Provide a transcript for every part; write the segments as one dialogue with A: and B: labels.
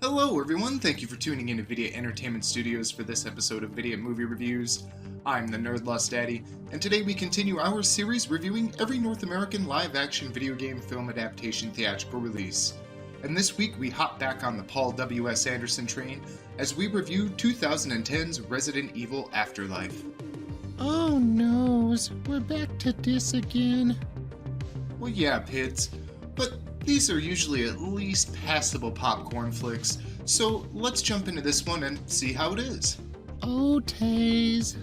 A: Hello everyone, thank you for tuning in to Vidiot Entertainment Studios for this episode of Vidiot Movie Reviews. I'm the nerd Lust Daddy, and today we continue our series reviewing every North American live-action video game film adaptation theatrical release. And this week we hop back on the Paul W.S. Anderson train as we review 2010's Resident Evil Afterlife.
B: Oh noes, we're back to this again.
A: Well yeah, Pidds, but these are usually at least passable popcorn flicks, so let's jump into this one and see how it is.
B: Oh, Taze.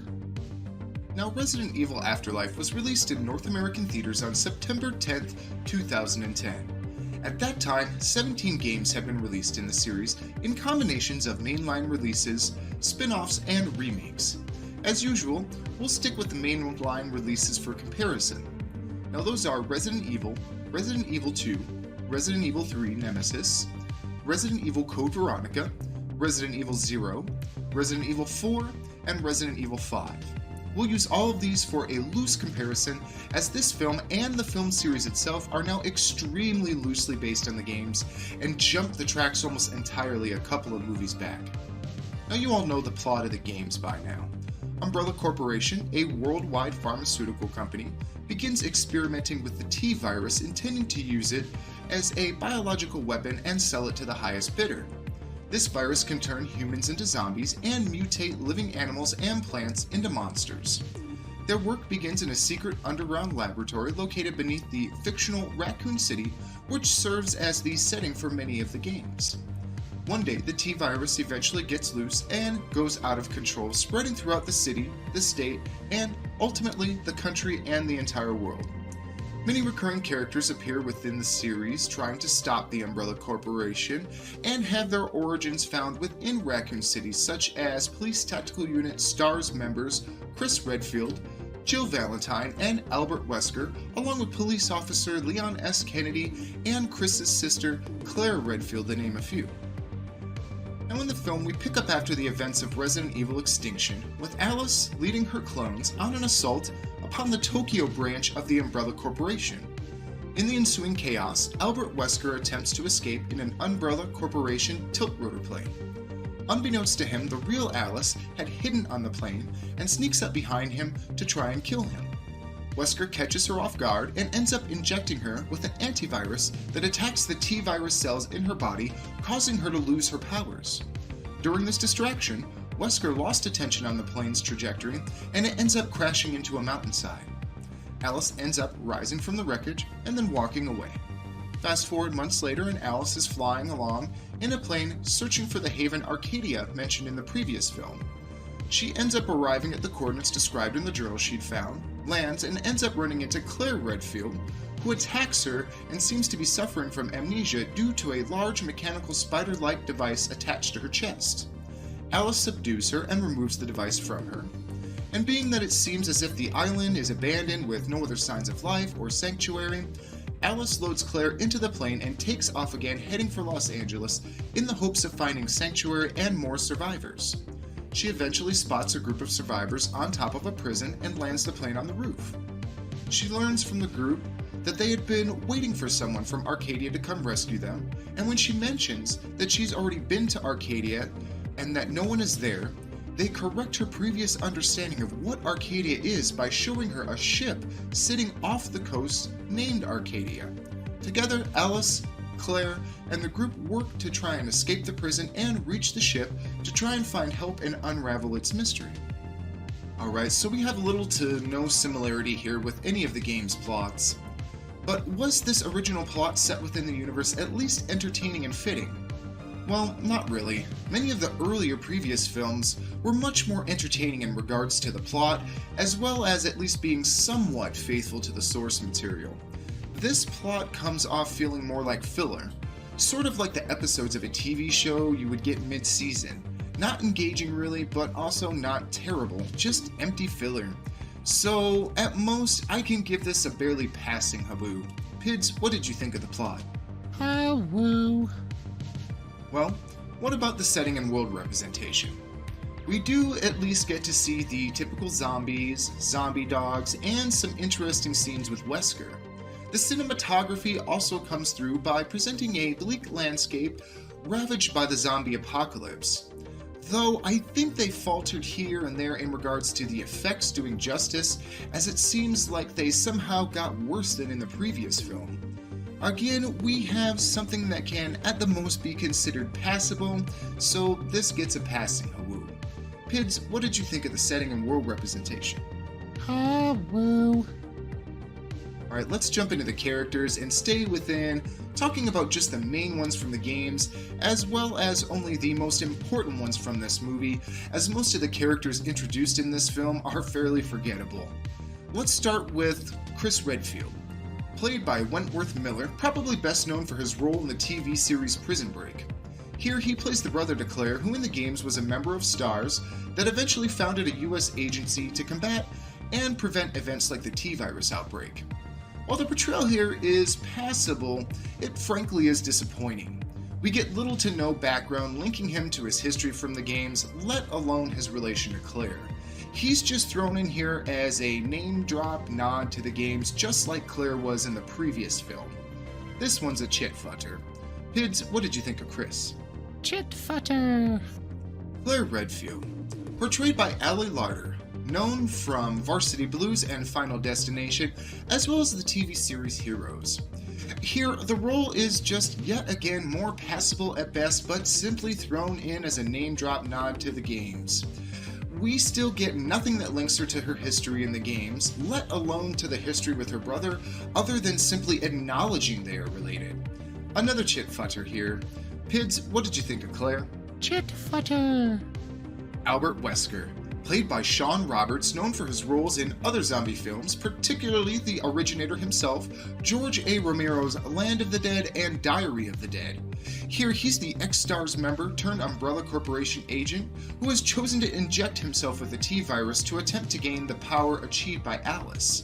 A: Now, Resident Evil Afterlife was released in North American theaters on September 10th, 2010. At that time, 17 games had been released in the series in combinations of mainline releases, spin-offs, and remakes. As usual, we'll stick with the mainline releases for comparison. Now those are Resident Evil, Resident Evil 2, Resident Evil 3 Nemesis, Resident Evil Code Veronica, Resident Evil 0, Resident Evil 4, and Resident Evil 5. We'll use all of these for a loose comparison, as this film and the film series itself are now extremely loosely based on the games and jump the tracks almost entirely a couple of movies back. Now you all know the plot of the games by now. Umbrella Corporation, a worldwide pharmaceutical company, begins experimenting with the T-virus, intending to use it as a biological weapon and sell it to the highest bidder. This virus can turn humans into zombies and mutate living animals and plants into monsters. Their work begins in a secret underground laboratory located beneath the fictional Raccoon City, which serves as the setting for many of the games. One day, the T-virus eventually gets loose and goes out of control, spreading throughout the city, the state, and ultimately the country and the entire world. Many recurring characters appear within the series, trying to stop the Umbrella Corporation and have their origins found within Raccoon City, such as Police Tactical Unit STARS members Chris Redfield, Jill Valentine, and Albert Wesker, along with police officer Leon S. Kennedy and Chris's sister Claire Redfield, to name a few. Now in the film, we pick up after the events of Resident Evil Extinction, with Alice leading her clones on an assault upon the Tokyo branch of the Umbrella Corporation. In the ensuing chaos, Albert Wesker attempts to escape in an Umbrella Corporation tilt-rotor plane. Unbeknownst to him, the real Alice had hidden on the plane and sneaks up behind him to try and kill him. Wesker catches her off guard and ends up injecting her with an antivirus that attacks the T-virus cells in her body, causing her to lose her powers. During this distraction, Wesker lost attention on the plane's trajectory, and it ends up crashing into a mountainside. Alice ends up rising from the wreckage and then walking away. Fast forward months later, and Alice is flying along in a plane searching for the haven Arcadia mentioned in the previous film. She ends up arriving at the coordinates described in the journal she'd found, lands, and ends up running into Claire Redfield, who attacks her and seems to be suffering from amnesia due to a large mechanical spider-like device attached to her chest. Alice subdues her and removes the device from her. And being that it seems as if the island is abandoned with no other signs of life or sanctuary, Alice loads Claire into the plane and takes off again, heading for Los Angeles in the hopes of finding sanctuary and more survivors. She eventually spots a group of survivors on top of a prison and lands the plane on the roof. She learns from the group that they had been waiting for someone from Arcadia to come rescue them, and when she mentions that she's already been to Arcadia and that no one is there, they correct her previous understanding of what Arcadia is by showing her a ship sitting off the coast named Arcadia. Together, Alice, Claire, and the group work to try and escape the prison and reach the ship to try and find help and unravel its mystery. Alright, so we have little to no similarity here with any of the game's plots. But was this original plot set within the universe at least entertaining and fitting? Well, not really. Many of the earlier previous films were much more entertaining in regards to the plot, as well as at least being somewhat faithful to the source material. This plot comes off feeling more like filler, sort of like the episodes of a TV show you would get mid-season. Not engaging really, but also not terrible, just empty filler. So, at most, I can give this a barely passing hawoo. Pidds, what did you think of the plot?
B: Hawoo.
A: Well, what about the setting and world representation? We do at least get to see the typical zombies, zombie dogs, and some interesting scenes with Wesker. The cinematography also comes through by presenting a bleak landscape ravaged by the zombie apocalypse. Though I think they faltered here and there in regards to the effects doing justice, as it seems like they somehow got worse than in the previous film. Again, we have something that can at the most be considered passable, so this gets a passing hawoo. Pidds, what did you think of the setting and world representation?
B: Hawoo.
A: Alright, let's jump into the characters and stay within talking about just the main ones from the games, as well as only the most important ones from this movie, as most of the characters introduced in this film are fairly forgettable. Let's start with Chris Redfield, played by Wentworth Miller, probably best known for his role in the TV series Prison Break. Here he plays the brother to Claire, who in the games was a member of STARS that eventually founded a US agency to combat and prevent events like the T-virus outbreak. While the portrayal here is passable, it frankly is disappointing. We get little to no background linking him to his history from the games, let alone his relation to Claire. He's just thrown in here as a name-drop nod to the games, just like Claire was in the previous film. This one's a chit, futter. Pidds, what did you think of Chris?
B: Chit, futter.
A: Claire Redfield, portrayed by Ali Larter, known from Varsity Blues and Final Destination, as well as the TV series Heroes. Here, the role is just yet again more passable at best, but simply thrown in as a name-drop nod to the games. We still get nothing that links her to her history in the games, let alone to the history with her brother, other than simply acknowledging they are related. Another chit futter here. Pidds, what did you think of Claire?
B: Chit, futter.
A: Albert Wesker, played by Sean Roberts, known for his roles in other zombie films, particularly the originator himself, George A. Romero's Land of the Dead and Diary of the Dead. Here he's the ex-STARS member turned Umbrella Corporation agent who has chosen to inject himself with the T-virus to attempt to gain the power achieved by Alice.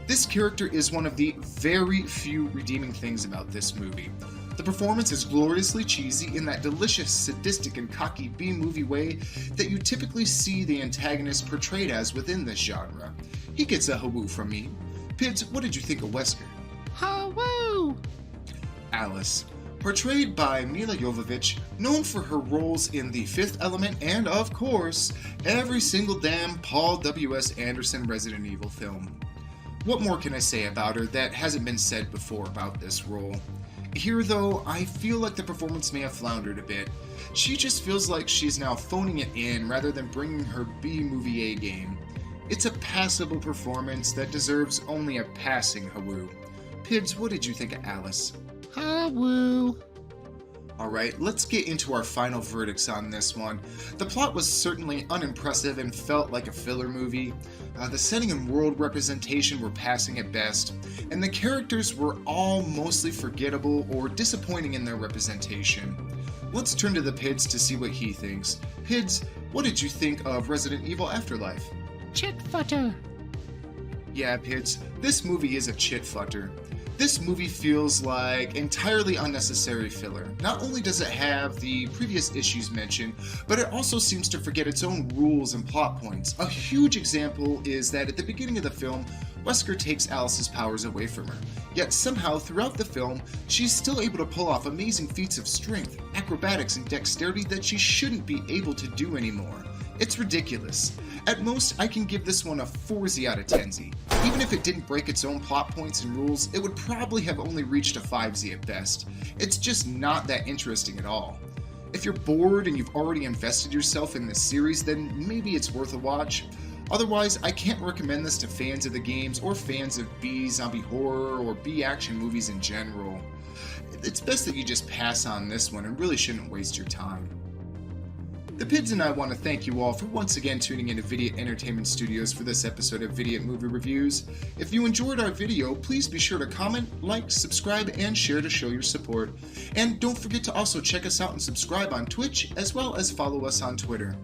A: This character is one of the very few redeeming things about this movie. The performance is gloriously cheesy in that delicious, sadistic, and cocky B-movie way that you typically see the antagonist portrayed as within this genre. He gets a hawoo from me. Pidds, what did you think of Wesker?
B: Hawoo.
A: Alice, portrayed by Mila Jovovich, known for her roles in The Fifth Element and, of course, every single damn Paul W.S. Anderson Resident Evil film. What more can I say about her that hasn't been said before about this role? Here, though, I feel like the performance may have floundered a bit. She just feels like she's now phoning it in rather than bringing her B-movie A game. It's a passable performance that deserves only a passing hawoo. Pidds, what did you think of Alice?
B: Hawoo.
A: Alright, let's get into our final verdicts on this one. The plot was certainly unimpressive and felt like a filler movie. The setting and world representation were passing at best, and the characters were all mostly forgettable or disappointing in their representation. Let's turn to the Pidds to see what he thinks. Pidds, what did you think of Resident Evil Afterlife?
B: Chit, futter.
A: Yeah, Pidds, this movie is a chit futter. This movie feels like entirely unnecessary filler. Not only does it have the previous issues mentioned, but it also seems to forget its own rules and plot points. A huge example is that at the beginning of the film, Wesker takes Alice's powers away from her. Yet somehow throughout the film, she's still able to pull off amazing feats of strength, acrobatics, and dexterity that she shouldn't be able to do anymore. It's ridiculous. At most, I can give this one a 4Z out of 10Z. Even if it didn't break its own plot points and rules, it would probably have only reached a 5Z at best. It's just not that interesting at all. If you're bored and you've already invested yourself in this series, then maybe it's worth a watch. Otherwise, I can't recommend this to fans of the games or fans of B zombie horror or B action movies in general. It's best that you just pass on this one and really shouldn't waste your time. The Pidds and I want to thank you all for once again tuning into Vidiot Entertainment Studios for this episode of Vidiot Movie Reviews. If you enjoyed our video, please be sure to comment, like, subscribe, and share to show your support. And don't forget to also check us out and subscribe on Twitch, as well as follow us on Twitter.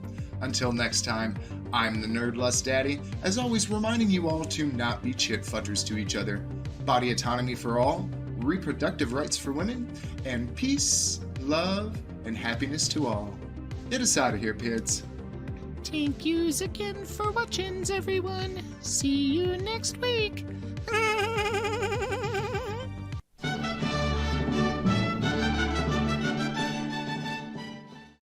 A: Until next time, I'm the Nerd Lust Daddy, as always reminding you all to not be chit futters to each other. Body autonomy for all, reproductive rights for women, and peace, love, and happiness to all. Get us out of here, Pidds.
B: Thank yous again for watching, everyone. See you next week.